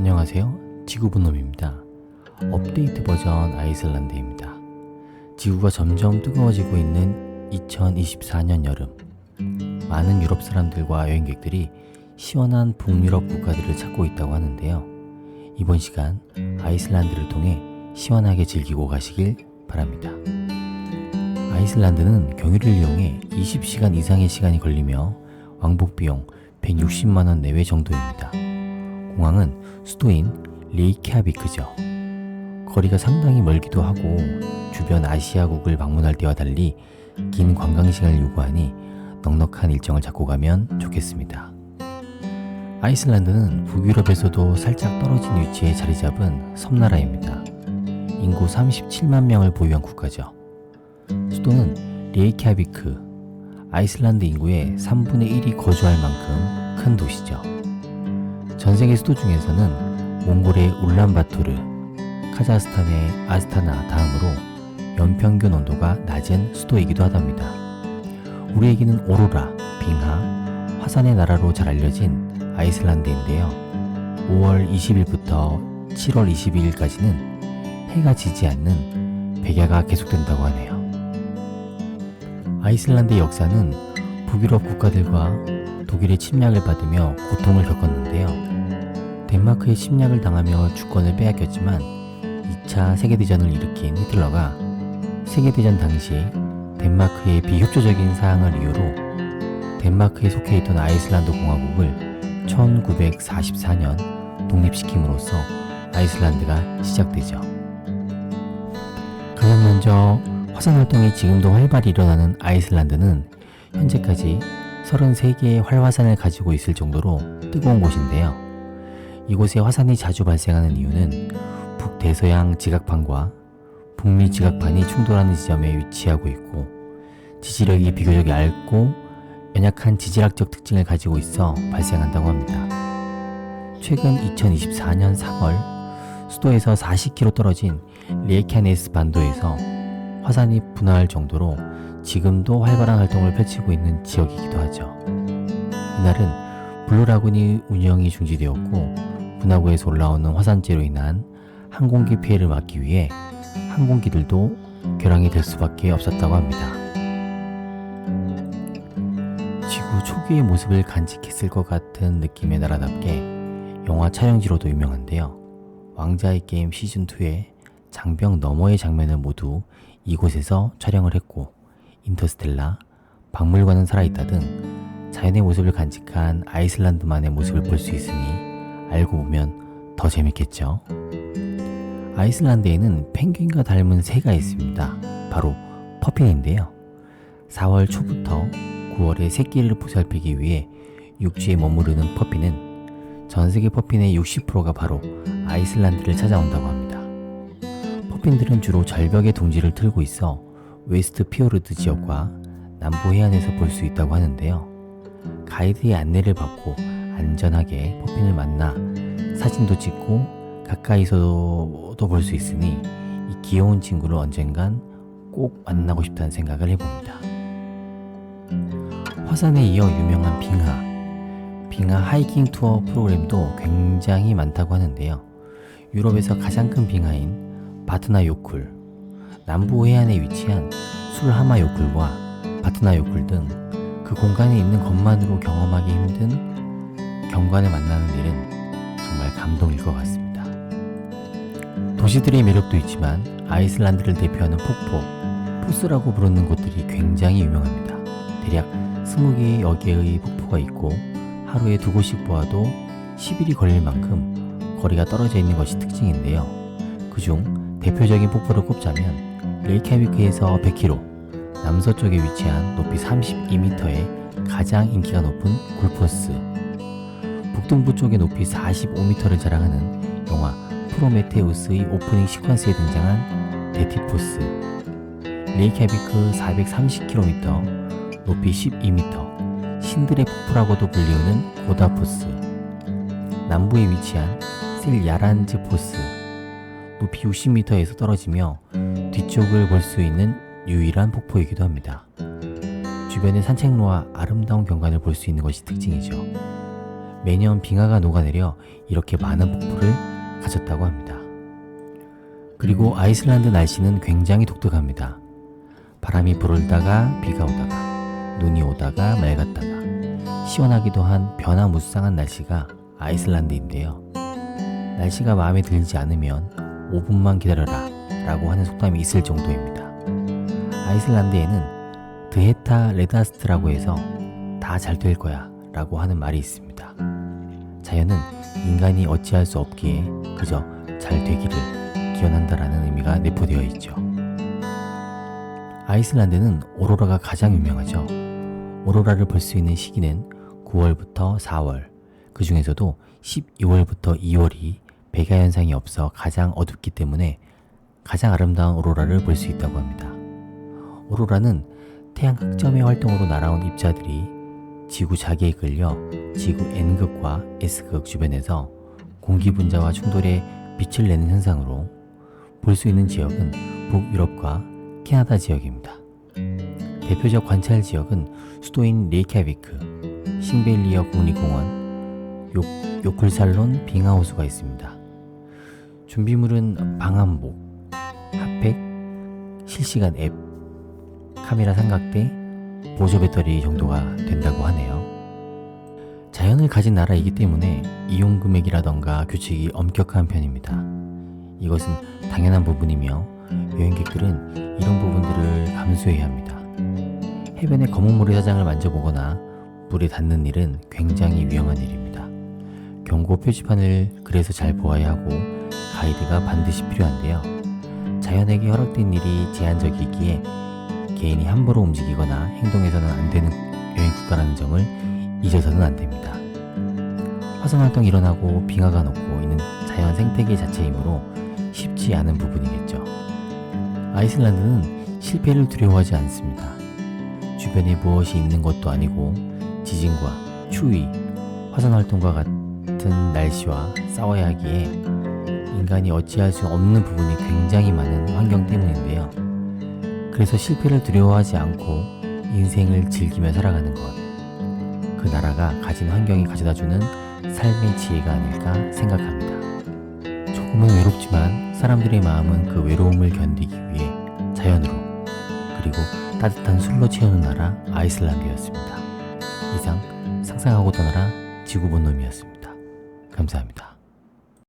안녕하세요. 지구본놈입니다. 업데이트 버전 아이슬란드입니다. 지구가 점점 뜨거워지고 있는 2024년 여름, 많은 유럽 사람들과 여행객들이 시원한 북유럽 국가들을 찾고 있다고 하는데요. 이번 시간 아이슬란드를 통해 시원하게 즐기고 가시길 바랍니다. 아이슬란드는 경유를 이용해 20시간 이상의 시간이 걸리며 왕복 비용 160만원 내외 정도입니다. 공항은 수도인 레이캬비크죠. 거리가 상당히 멀기도 하고 주변 아시아국을 방문할 때와 달리 긴 관광시간을 요구하니 넉넉한 일정을 잡고 가면 좋겠습니다. 아이슬란드는 북유럽에서도 살짝 떨어진 위치에 자리 잡은 섬나라입니다. 인구 37만 명을 보유한 국가죠. 수도는 레이캬비크, 아이슬란드 인구의 3분의 1이 거주할 만큼 큰 도시죠. 전 세계 수도 중에서는 몽골의 울란바토르, 카자흐스탄의 아스타나 다음으로 연평균 온도가 낮은 수도이기도 하답니다. 우리에게는 오로라, 빙하, 화산의 나라로 잘 알려진 아이슬란드인데요. 5월 20일부터 7월 22일까지는 해가 지지 않는 백야가 계속된다고 하네요. 아이슬란드의 역사는 북유럽 국가들과 독일의 침략을 받으며 고통을 겪었는데요. 덴마크의 침략을 당하며 주권을 빼앗겼지만 2차 세계대전을 일으킨 히틀러가 세계대전 당시 덴마크의 비협조적인 사항을 이유로 덴마크에 속해 있던 아이슬란드 공화국을 1944년 독립시킴으로써 아이슬란드가 시작되죠. 가장 먼저 화산활동이 지금도 활발히 일어나는 아이슬란드는 현재까지 33개의 활화산을 가지고 있을 정도로 뜨거운 곳인데요. 이곳에 화산이 자주 발생하는 이유는 북대서양 지각판과 북미 지각판이 충돌하는 지점에 위치하고 있고 지지력이 비교적 얇고 연약한 지질학적 특징을 가지고 있어 발생한다고 합니다. 최근 2024년 3월 수도에서 40km 떨어진 리에캬네스 반도에서 화산이 분화할 정도로 지금도 활발한 활동을 펼치고 있는 지역이기도 하죠. 이날은 블루라군이 운영이 중지되었고 분화구에서 올라오는 화산재로 인한 항공기 피해를 막기 위해 항공기들도 결항이 될 수밖에 없었다고 합니다. 지구 초기의 모습을 간직했을 것 같은 느낌의 나라답게 영화 촬영지로도 유명한데요. 왕자의 게임 시즌2의 장벽 너머의 장면을 모두 이곳에서 촬영을 했고 인터스텔라, 박물관은 살아있다 등 자연의 모습을 간직한 아이슬란드만의 모습을 볼 수 있으니 알고 보면 더 재밌겠죠. 아이슬란드에는 펭귄과 닮은 새가 있습니다. 바로 퍼핀인데요. 4월 초부터 9월에 새끼를 보살피기 위해 육지에 머무르는 퍼핀은 전세계 퍼핀의 60%가 바로 아이슬란드를 찾아온다고 합니다. 퍼핀들은 주로 절벽의 둥지를 틀고 있어 웨스트 피오르드 지역과 남부 해안에서 볼 수 있다고 하는데요. 가이드의 안내를 받고 안전하게 퍼핀을 만나 사진도 찍고 가까이서도 볼 수 있으니 이 귀여운 친구를 언젠간 꼭 만나고 싶다는 생각을 해봅니다. 화산에 이어 유명한 빙하 하이킹 투어 프로그램도 굉장히 많다고 하는데요. 유럽에서 가장 큰 빙하인 바트나 요쿨, 남부 해안에 위치한 술하마 요쿨과 바트나 요쿨 등 그 공간에 있는 것만으로 경험하기 힘든 경관을 만나는 일은 정말 감동일 것 같습니다. 도시들의 매력도 있지만 아이슬란드를 대표하는 폭포, 포스라고 부르는 곳들이 굉장히 유명합니다. 대략 20개의 개의 폭포가 있고 하루에 2곳씩 보아도 10일이 걸릴 만큼 거리가 떨어져 있는 것이 특징인데요. 그중 대표적인 폭포를 꼽자면 레이캬비크에서 100km 남서쪽에 위치한 높이 32m의 가장 인기가 높은 굴포스, 북동부 쪽에 높이 45m를 자랑하는 영화 프로메테우스의 오프닝 시퀀스에 등장한 데티포스, 레이캬비크 430km, 높이 12m, 신들의 폭포라고도 불리우는 고다포스, 남부에 위치한 셀야란즈 포스, 높이 60m에서 떨어지며 뒤쪽을 볼 수 있는 유일한 폭포이기도 합니다. 주변의 산책로와 아름다운 경관을 볼 수 있는 것이 특징이죠. 매년 빙하가 녹아내려 이렇게 많은 폭포를 가졌다고 합니다. 그리고 아이슬란드 날씨는 굉장히 독특합니다. 바람이 불다가 비가 오다가 눈이 오다가 맑았다가 시원하기도 한 변화무쌍한 날씨가 아이슬란드인데요. 날씨가 마음에 들지 않으면 5분만 기다려라 라고 하는 속담이 있을 정도입니다. 아이슬란드에는 드헤타 레다스트라고 해서 다 잘 될 거야 라고 하는 말이 있습니다. 자연은 인간이 어찌할 수 없기에 그저 잘 되기를 기원한다라는 의미가 내포되어 있죠. 아이슬란드는 오로라가 가장 유명하죠. 오로라를 볼 수 있는 시기는 9월부터 4월, 그 중에서도 12월부터 2월이 백야 현상이 없어 가장 어둡기 때문에 가장 아름다운 오로라를 볼 수 있다고 합니다. 오로라는 태양 극점의 활동으로 날아온 입자들이 지구 자기에 끌려 지구 N극과 S극 주변에서 공기 분자와 충돌해 빛을 내는 현상으로 볼 수 있는 지역은 북유럽과 캐나다 지역입니다. 대표적 관찰 지역은 수도인 레이캬비크, 싱벨리어 국립공원, 요클살론 빙하호수가 있습니다. 준비물은 방한복, 핫팩, 실시간 앱, 카메라 삼각대, 보조 배터리 정도가 된다고 하네요. 자연을 가진 나라이기 때문에 이용 금액이라던가 규칙이 엄격한 편입니다. 이것은 당연한 부분이며 여행객들은 이런 부분들을 감수해야 합니다. 해변의 검은 모래사장을 만져보거나 물에 닿는 일은 굉장히 위험한 일입니다. 경고 표지판을 그래서 잘 보아야 하고 가이드가 반드시 필요한데요. 자연에게 허락된 일이 제한적이기에 개인이 함부로 움직이거나 행동해서는 안 되는 여행 국가라는 점을 잊어서는 안 됩니다. 화산활동이 일어나고 빙하가 녹고 있는 자연 생태계 자체이므로 쉽지 않은 부분이겠죠. 아이슬란드는 실패를 두려워하지 않습니다. 주변에 무엇이 있는 것도 아니고 지진과 추위, 화산활동과 같은 날씨와 싸워야 하기에 인간이 어찌할 수 없는 부분이 굉장히 많은 환경 때문인데요. 그래서 실패를 두려워하지 않고 인생을 즐기며 살아가는 것, 그 나라가 가진 환경이 가져다주는 삶의 지혜가 아닐까 생각합니다. 조금은 외롭지만 사람들의 마음은 그 외로움을 견디기 위해 자연으로 그리고 따뜻한 술로 채우는 나라 아이슬란드였습니다. 이상 상상하고 떠나라 지구본놈이었습니다. 감사합니다.